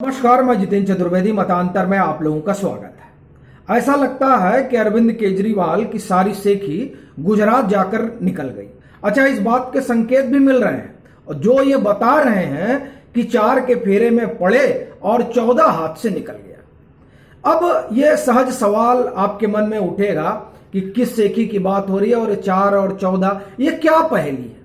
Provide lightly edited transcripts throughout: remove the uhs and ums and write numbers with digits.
नमस्कार, मैं जितेंद्र चतुर्वेदी। मतांतर में आप लोगों का स्वागत है। ऐसा लगता है कि अरविंद केजरीवाल की सारी सेखी गुजरात जाकर निकल गई। अच्छा, इस बात के संकेत भी मिल रहे हैं और जो ये बता रहे हैं कि 4 के फेरे में पड़े और 14 हाथ से निकल गया। अब ये सहज सवाल आपके मन में उठेगा कि किस सेखी की बात हो रही है और 4 और 14 ये क्या पहेली है।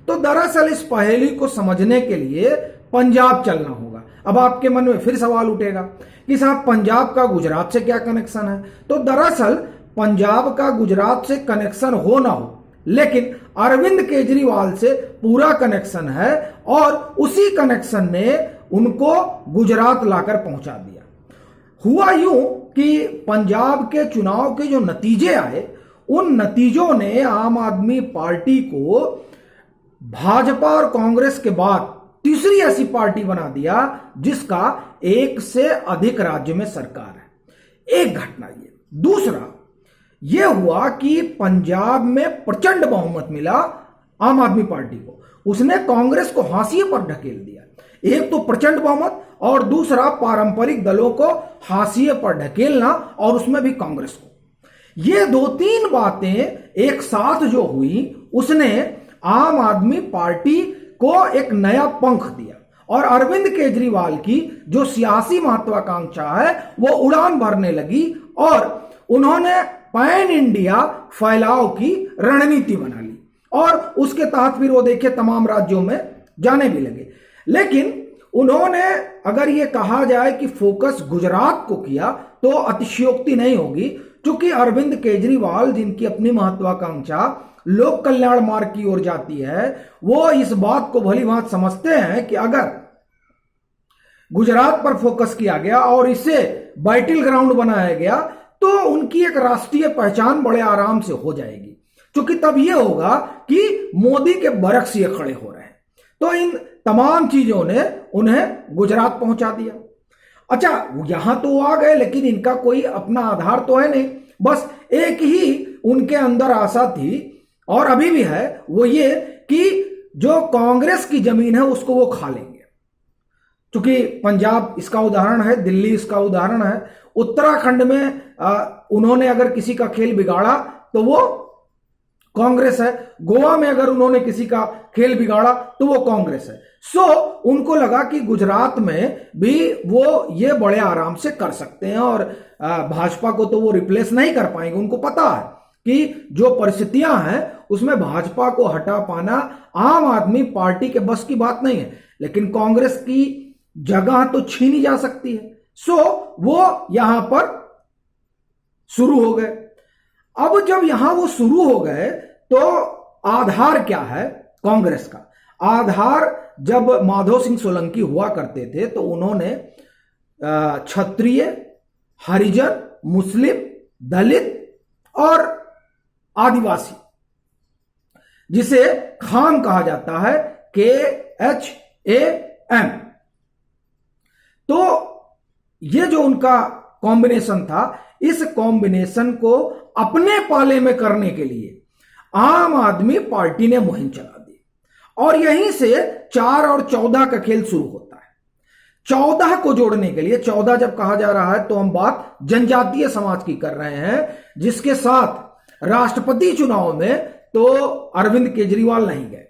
तो दरअसल इस पहेली को समझने के लिए पंजाब चलना होगा। अब आपके मन में फिर सवाल उठेगा कि साहब, पंजाब का गुजरात से क्या कनेक्शन है। तो दरअसल पंजाब का गुजरात से कनेक्शन हो ना हो, लेकिन अरविंद केजरीवाल से पूरा कनेक्शन है और उसी कनेक्शन ने उनको गुजरात लाकर पहुंचा दिया। हुआ यूं कि पंजाब के चुनाव के जो नतीजे आए, उन नतीजों ने आम आदमी पार्टी को भाजपा और कांग्रेस के बाद तीसरी ऐसी पार्टी बना दिया जिसका एक से अधिक राज्य में सरकार है। एक घटना ये। दूसरा यह हुआ कि पंजाब में प्रचंड बहुमत मिला आम आदमी पार्टी को। उसने कांग्रेस को हाशिए पर ढकेल दिया। एक तो प्रचंड बहुमत और दूसरा पारंपरिक दलों को हाशिए पर ढकेलना, और उसमें भी कांग्रेस को। ये 2-3 बातें एक साथ जो हुई, उसने आम आदमी पार्टी को एक नया पंख दिया और अरविंद केजरीवाल की जो सियासी महत्वाकांक्षा है वो उड़ान भरने लगी और उन्होंने पैन इंडिया फैलाव की रणनीति बना ली और उसके तहत फिर वो देखिए तमाम राज्यों में जाने भी लगे। लेकिन उन्होंने, अगर ये कहा जाए कि फोकस गुजरात को किया, तो अतिशयोक्ति नहीं होगी, क्योंकि अरविंद केजरीवाल, जिनकी अपनी महत्वाकांक्षा लोक कल्याण मार्ग की ओर जाती है, वो इस बात को भली भांति समझते हैं कि अगर गुजरात पर फोकस किया गया और इसे बैटल ग्राउंड बनाया गया तो उनकी एक राष्ट्रीय पहचान बड़े आराम से हो जाएगी, क्योंकि तब यह होगा कि मोदी के बरक्स ये खड़े हो रहे हैं। तो इन तमाम चीजों ने उन्हें गुजरात पहुंचा दिया। अच्छा, यहां तो आ गए, लेकिन इनका कोई अपना आधार तो है नहीं। बस एक ही उनके अंदर आशा थी और अभी भी है, वो ये कि जो कांग्रेस की जमीन है उसको वो खा लेंगे। क्योंकि पंजाब इसका उदाहरण है, दिल्ली इसका उदाहरण है, उत्तराखंड में उन्होंने अगर किसी का खेल बिगाड़ा तो वो कांग्रेस है, गोवा में अगर उन्होंने किसी का खेल बिगाड़ा तो वो कांग्रेस है। सो उनको लगा कि गुजरात में भी वो ये बड़े आराम से कर सकते हैं और भाजपा को तो वो रिप्लेस नहीं कर पाएंगे। उनको पता है कि जो परिस्थितियां हैं उसमें भाजपा को हटा पाना आम आदमी पार्टी के बस की बात नहीं है, लेकिन कांग्रेस की जगह तो छीनी जा सकती है। सो वो यहां पर शुरू हो गए। अब जब यहां वो शुरू हो गए तो आधार क्या है कांग्रेस का? आधार, जब माधव सिंह सोलंकी हुआ करते थे तो उन्होंने क्षत्रिय, हरिजन, मुस्लिम, दलित और आदिवासी, जिसे खान कहा जाता है, KHAM, तो ये जो उनका कॉम्बिनेशन था, इस कॉम्बिनेशन को अपने पाले में करने के लिए आम आदमी पार्टी ने मुहिम चला दी और यहीं से 4 और 14 का खेल शुरू होता है। 14 को जोड़ने के लिए, 14 जब कहा जा रहा है तो हम बात जनजातीय समाज की कर रहे हैं, जिसके साथ राष्ट्रपति चुनाव में तो अरविंद केजरीवाल नहीं गए।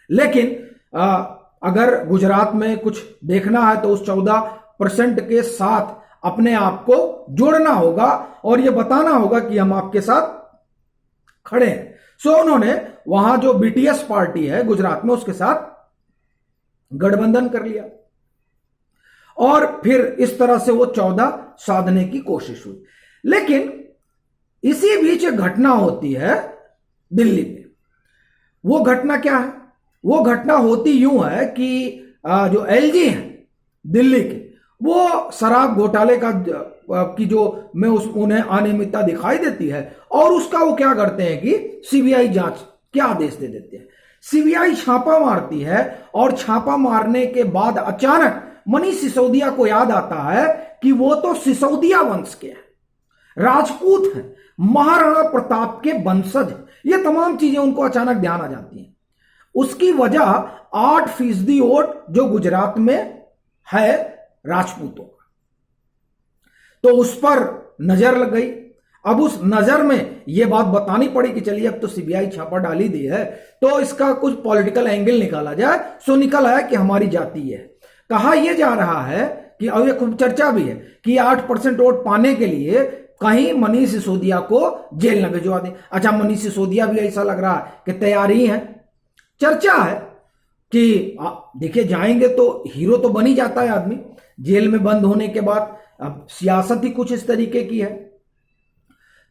लेकिन अगर गुजरात में कुछ देखना है तो उस 14% के साथ अपने आप को जोड़ना होगा और यह बताना होगा कि हम आपके साथ खड़े हैं। सो उन्होंने वहां जो BTS पार्टी है गुजरात में, उसके साथ गठबंधन कर लिया और फिर इस तरह से वो 14 साधने की कोशिश हुई। लेकिन इसी बीच एक घटना होती है दिल्ली में। वो घटना क्या है? वो घटना होती यूं है कि जो LG है दिल्ली के, वो शराब घोटाले का की जो में उन्हें अनियमितता दिखाई देती है और उसका वो क्या करते हैं कि CBI जांच के आदेश दे देते हैं। CBI छापा मारती है और छापा मारने के बाद अचानक मनीष सिसोदिया को याद आता है कि वो तो सिसोदिया वंश के हैं, राजपूत हैं, महाराणा प्रताप के वंशज हैं। ये तमाम चीजें उनको अचानक ध्यान आ जाती हैं। उसकी वजह 8% वोट जो गुजरात में है राजपूतों का। तो उस पर नजर लग गई। अब उस नजर में यह बात बतानी पड़ी कि चलिए अब तो सीबीआई छापा डाली दी है, तो इसका कुछ पॉलिटिकल एंगल निकाला जाए। सो निकल आया कि हमारी जाति है। कहा यह जा रहा है कि, और यह खूब चर्चा भी है कि 8% वोट पाने के लिए कहीं मनीष सिसोदिया को जेल न भिजवा दें। अच्छा, मनीष सिसोदिया भी ऐसा लग रहा है कि तैयार ही है। चर्चा है कि देखिए, जाएंगे तो हीरो तो बन ही जाता है आदमी जेल में बंद होने के बाद। अब सियासत ही कुछ इस तरीके की है।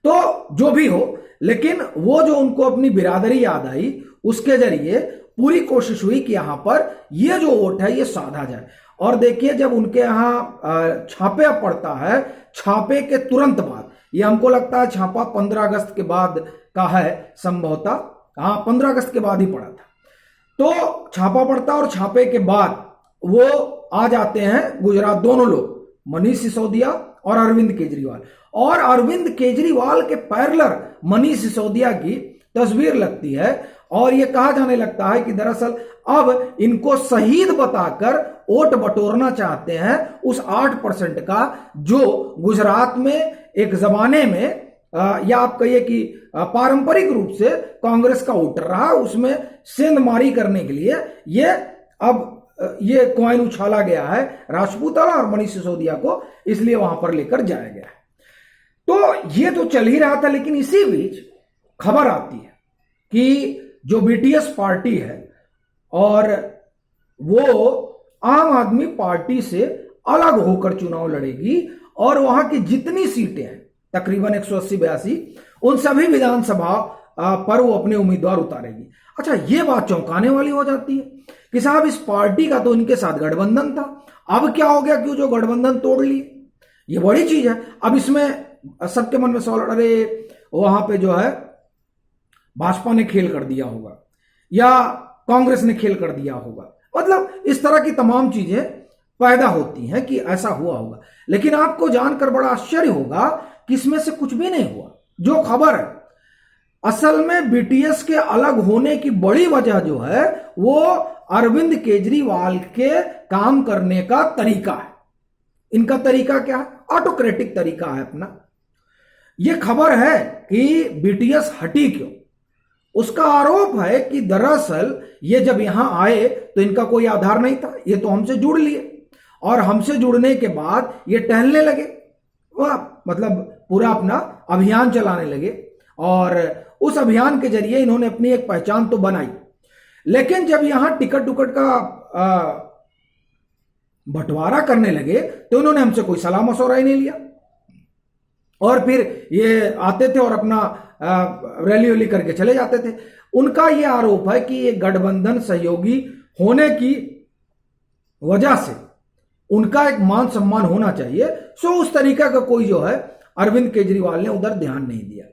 तो जो भी हो, लेकिन वो जो उनको अपनी बिरादरी याद आई, उसके जरिए पूरी कोशिश हुई कि यहां पर ये जो वोट है ये साधा जाए। और देखिए, जब उनके यहां छापे पड़ता है, छापे के तुरंत बाद, ये हमको लगता है छापा 15 अगस्त के बाद का है संभवतः। हाँ, 15 अगस्त के बाद ही पड़ा था। तो छापा पड़ता और छापे के बाद वो आ जाते हैं गुजरात, दोनों लोग, मनीष सिसोदिया और अरविंद केजरीवाल। और अरविंद केजरीवाल के पैरेलल मनीष सिसोदिया की तस्वीर लगती है और यह कहा जाने लगता है कि दरअसल अब इनको शहीद बताकर वोट बटोरना चाहते हैं उस 8% का, जो गुजरात में एक जमाने में या आप कहिए कि पारंपरिक रूप से कांग्रेस का वोटर रहा, उसमें सेंधमारी करने के लिए ये कॉइन उछाला गया है राजपूताना और मनीष सिसोदिया को, इसलिए वहां पर लेकर जाया गया है। तो ये तो चल ही रहा था, लेकिन इसी बीच खबर आती है कि जो बीटीएस पार्टी है और वो आम आदमी पार्टी से अलग होकर चुनाव लड़ेगी और वहां की जितनी सीटें हैं, तकरीबन 180-82, उन सभी विधानसभा पर वो अपने उम्मीदवार उतारेगी। अच्छा, ये बात चौंकाने वाली हो जाती है कि साहब, इस पार्टी का तो इनके साथ गठबंधन था, अब क्या हो गया, क्यों जो गठबंधन तोड़ लिए? ये बड़ी चीज है। अब इसमें सबके मन में सवाल, अरे वहां पे जो है भाजपा ने खेल कर दिया होगा या कांग्रेस ने खेल कर दिया होगा, मतलब इस तरह की तमाम चीजें पैदा होती हैं कि ऐसा हुआ होगा। लेकिन आपको जानकर बड़ा आश्चर्य होगा कि इसमें से कुछ भी नहीं हुआ। जो खबर है, असल में बीटीएस के अलग होने की बड़ी वजह जो है वो अरविंद केजरीवाल के काम करने का तरीका है। इनका तरीका क्या है? ऑटोक्रेटिक तरीका है अपना। यह खबर है कि बीटीएस हटी क्यों। उसका आरोप है कि दरअसल ये जब यहां आए तो इनका कोई आधार नहीं था, ये तो हमसे जुड़ लिए और हमसे जुड़ने के बाद ये टहलने लगे, वह मतलब पूरा अपना अभियान चलाने लगे और उस अभियान के जरिए इन्होंने अपनी एक पहचान तो बनाई। लेकिन जब यहां टिकट टुकट का बंटवारा करने लगे तो इन्होंने हमसे कोई सलाह मशवरा ही नहीं लिया और फिर ये आते थे और अपना रैली वैली करके चले जाते थे। उनका यह आरोप है कि ये गठबंधन सहयोगी होने की वजह से उनका एक मान सम्मान होना चाहिए, सो उस तरीका का कोई जो है अरविंद केजरीवाल ने उधर ध्यान नहीं दिया।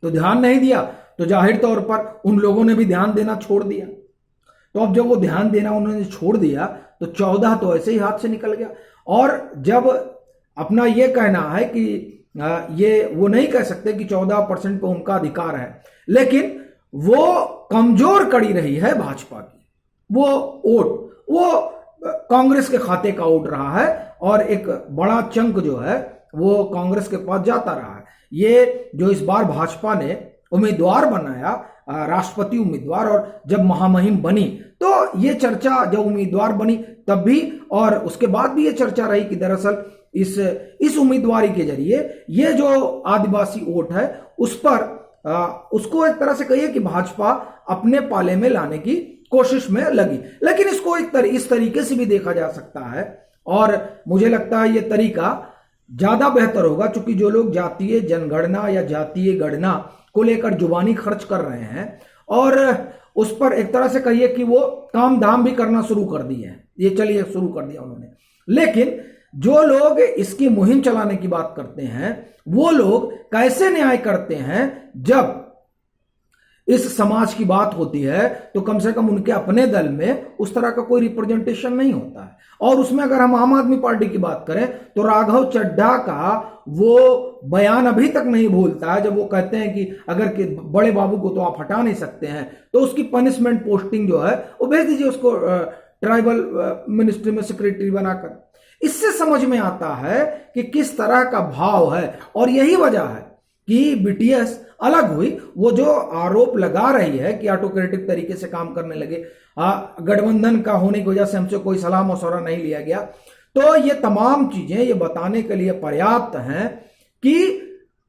तो ध्यान नहीं दिया तो जाहिर तौर पर उन लोगों ने भी ध्यान देना छोड़ दिया। तो अब जब वो ध्यान देना उन्होंने छोड़ दिया तो 14 तो ऐसे ही हाथ से निकल गया। और जब अपना ये कहना है कि ये वो नहीं कह सकते कि 14% पे उनका अधिकार है, लेकिन वो कमजोर कड़ी रही है भाजपा की। वो वोट वो कांग्रेस के खाते का वोट रहा है और एक बड़ा चंक जो है वो कांग्रेस के पास जाता रहा है। ये जो इस बार भाजपा ने उम्मीदवार बनाया, राष्ट्रपति उम्मीदवार, और जब महामहिम बनी तो ये चर्चा, जब उम्मीदवार बनी तब भी और उसके बाद भी ये चर्चा रही कि दरअसल इस उम्मीदवारी के जरिए ये जो आदिवासी वोट है उस पर उसको एक तरह से कहिए कि भाजपा अपने पाले में लाने की कोशिश में लगी। लेकिन इसको इस तरीके से भी देखा जा सकता है और मुझे लगता है ये तरीका ज्यादा बेहतर होगा, क्योंकि जो लोग जातीय जनगणना या जातीय गणना को लेकर जुबानी खर्च कर रहे हैं और उस पर एक तरह से कहिए कि वो काम धाम भी करना शुरू कर दिए हैं, ये चलिए शुरू कर दिया उन्होंने। लेकिन जो लोग इसकी मुहिम चलाने की बात करते हैं वो लोग कैसे न्याय करते हैं जब इस समाज की बात होती है तो कम से कम उनके अपने दल में उस तरह का कोई रिप्रेजेंटेशन नहीं होता है। और उसमें अगर हम आम आदमी पार्टी की बात करें तो राघव चड्ढा का वो बयान अभी तक नहीं भूलता है जब वो कहते हैं कि अगर बड़े बाबू को तो आप हटा नहीं सकते हैं तो उसकी पनिशमेंट पोस्टिंग जो है वो भेज दीजिए उसको ट्राइबल मिनिस्ट्री में सेक्रेटरी बनाकर। इससे समझ में आता है कि किस तरह का भाव है, और यही वजह है कि बीटीएस अलग हुई। वो जो आरोप लगा रही है कि ऑटोक्रेटिक तरीके से काम करने लगे, गठबंधन का होने की वजह से हमसे कोई सलाह मशवरा नहीं लिया गया, तो ये तमाम चीजें ये बताने के लिए पर्याप्त हैं कि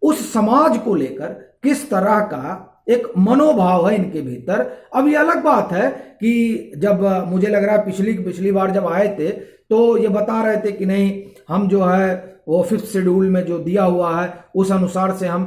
उस समाज को लेकर किस तरह का एक मनोभाव है इनके भीतर। अब ये अलग बात है कि जब मुझे लग रहा है पिछली बार जब आए थे तो ये बता रहे थे कि नहीं, हम जो है वो 5th शेड्यूल में जो दिया हुआ है उस अनुसार से हम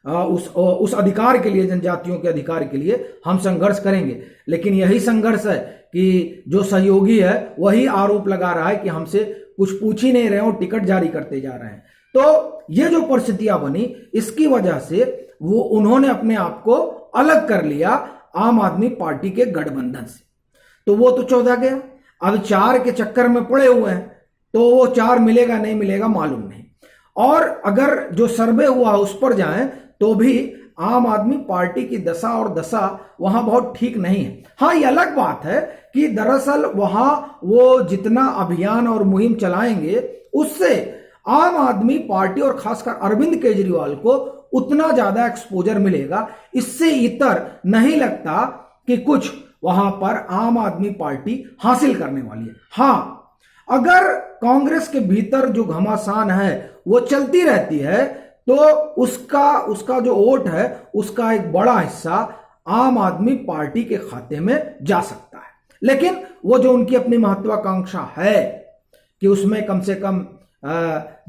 उस अधिकार के लिए, जनजातियों के अधिकार के लिए हम संघर्ष करेंगे। लेकिन यही संघर्ष है कि जो सहयोगी है वही आरोप लगा रहा है कि हमसे कुछ पूछ ही नहीं रहे और टिकट जारी करते जा रहे हैं। तो ये जो परिस्थितियां बनी, इसकी वजह से वो उन्होंने अपने आप को अलग कर लिया आम आदमी पार्टी के गठबंधन से। तो वो तो 14 गया, अब 4 के चक्कर में पड़े हुए हैं, तो वो 4 मिलेगा नहीं मिलेगा मालूम नहीं। और अगर जो सर्वे हुआ उस पर जाएं तो भी आम आदमी पार्टी की दशा और दशा वहां बहुत ठीक नहीं है। हाँ, ये अलग बात है कि दरअसल वहां वो जितना अभियान और मुहिम चलाएंगे उससे आम आदमी पार्टी और खासकर अरविंद केजरीवाल को उतना ज्यादा एक्सपोजर मिलेगा। इससे इतर नहीं लगता कि कुछ वहां पर आम आदमी पार्टी हासिल करने वाली है। हाँ, अगर कांग्रेस के भीतर जो घमासान है वो चलती रहती है तो उसका जो वोट है उसका एक बड़ा हिस्सा आम आदमी पार्टी के खाते में जा सकता है। लेकिन वो जो उनकी अपनी महत्वाकांक्षा है कि उसमें कम से कम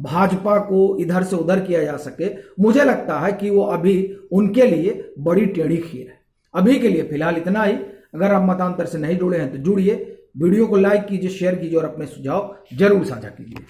भाजपा को इधर से उधर किया जा सके, मुझे लगता है कि वो अभी उनके लिए बड़ी टेढ़ी खीर है। अभी के लिए फिलहाल इतना ही। अगर आप मतांतर से नहीं जुड़े हैं तो जुड़िए, वीडियो को लाइक कीजिए, शेयर कीजिए और अपने सुझाव जरूर साझा कीजिए।